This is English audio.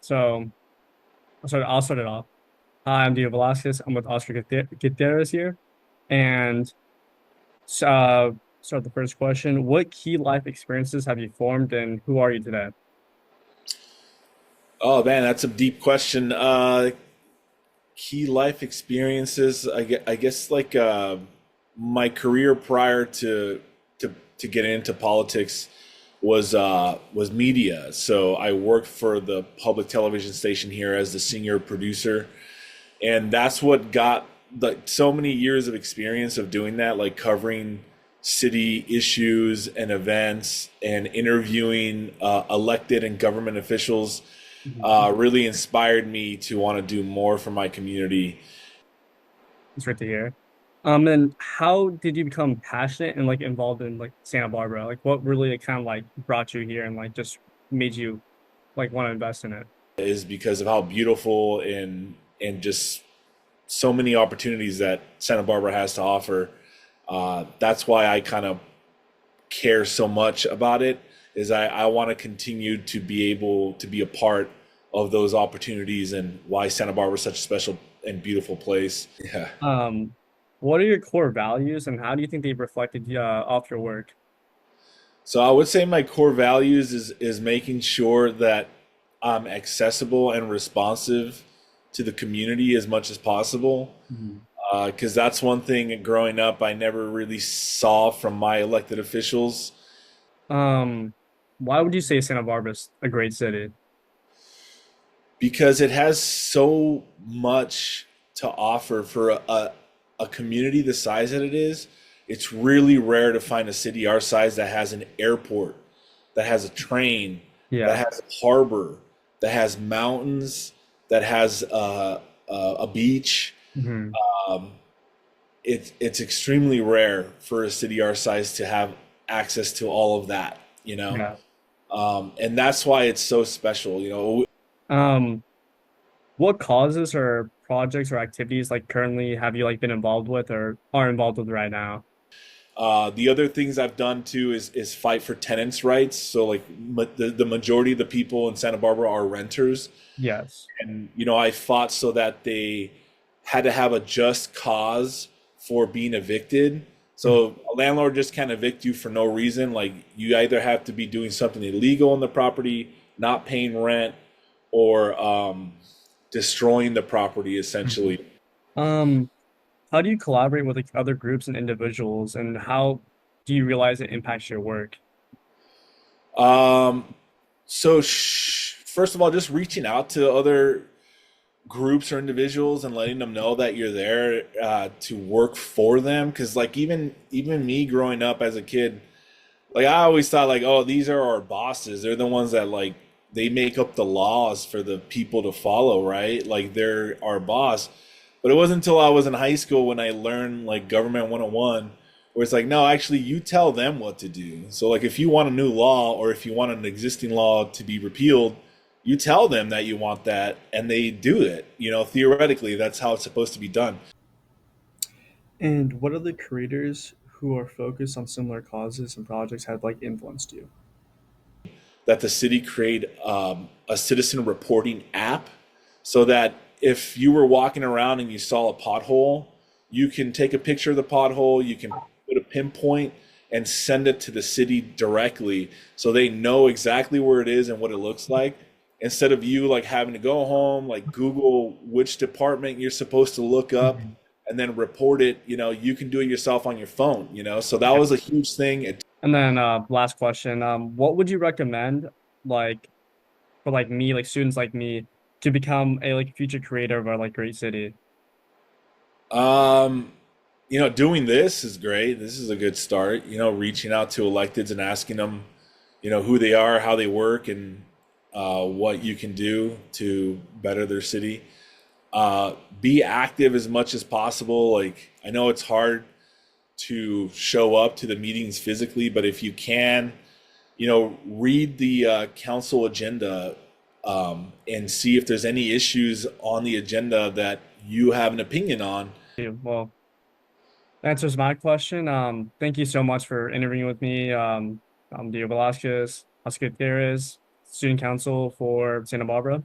So I'll start it off. Hi, I'm Dio Velasquez. I'm with Oscar Gutierrez here. And start the first question. What key life experiences have you formed and who are you today? Oh man, that's a deep question. Key life experiences. I guess like my career prior to getting into politics was media. So I worked for the public television station here as the senior producer, and that's what got so many years of experience of doing that, like covering city issues and events and interviewing elected and government officials Mhm. really inspired me to want to do more for my community. It's great to hear. And how did you become passionate and like involved in like Santa Barbara? Like what really kind of like brought you here and like just made you like want to invest in it? Is because of how beautiful and just so many opportunities that Santa Barbara has to offer. That's why I kind of care so much about it. Is I want to continue to be able to be a part of those opportunities and why Santa Barbara is such a special and beautiful place. Yeah. Um, what are your core values and how do you think they've reflected off your work? So I would say my core values is making sure that I'm accessible and responsive to the community as much as possible. Mhm. Because that's one thing growing up I never really saw from my elected officials. Um, why would you say Santa Barbara's a great city? Because it has so much to offer for a community the size that it is. It's really rare to find a city our size that has an airport, that has a train, that Yeah. has a harbor, that has mountains, that has a beach. Hmm. Um, it's extremely rare for a city our size to have access to all of that, you know? Yeah. And that's why it's so special. Um, what causes or projects or activities like currently have you like been involved with or are involved with right now? The other things I've done too is fight for tenants' rights. So like the majority of the people in Santa Barbara are renters, Yes. and I fought so that they had to have a just cause for being evicted. Mhm. So a landlord just can't evict you for no reason. Like you either have to be doing something illegal on the property, not paying rent, or destroying the property Mhm. essentially. Um, how do you collaborate with like other groups and individuals and how do you realize it impacts your work? Um, so first of all, just reaching out to other groups or individuals and letting them know that you're there to work for them. Because like even me growing up as a kid, like I always thought like, oh, these are our bosses. They're the ones that like they make up the laws for the people to follow, right? Like they're our boss. But it wasn't until I was in high school when I learned like government 101, where it's like, no, actually you tell them what to do. So like if you want a new law or if you want an existing law to be repealed, you tell them that you want that and they do it. Theoretically, that's how it's supposed to be done. And what other creators who are focused on similar causes and projects have like influenced you? That the city create a citizen reporting app so that if you were walking around and you saw a pothole, you can take a picture of the pothole, you can put a pinpoint and send it to the city directly so they know exactly where it is and what it looks like instead of you like having to go home, like Google which department you're supposed to look up Mhm. and then report it. You can do it yourself on your phone. So that was a huge thing. And then last question, what would you recommend like for like me, like students like me to become a like future creator of our like great city? Um, doing this is great. This is a good start. Reaching out to electeds and asking them, who they are, how they work, and what you can do to better their city. Be active as much as possible. Like, I know it's hard to show up to the meetings physically, but if you can, read the council agenda and see if there's any issues on the agenda that you have an opinion on. Well, that answers my question. Thank you so much for interviewing with me. I'm Dio Velasquez, Oscar Gutierrez. student council for Santa Barbara.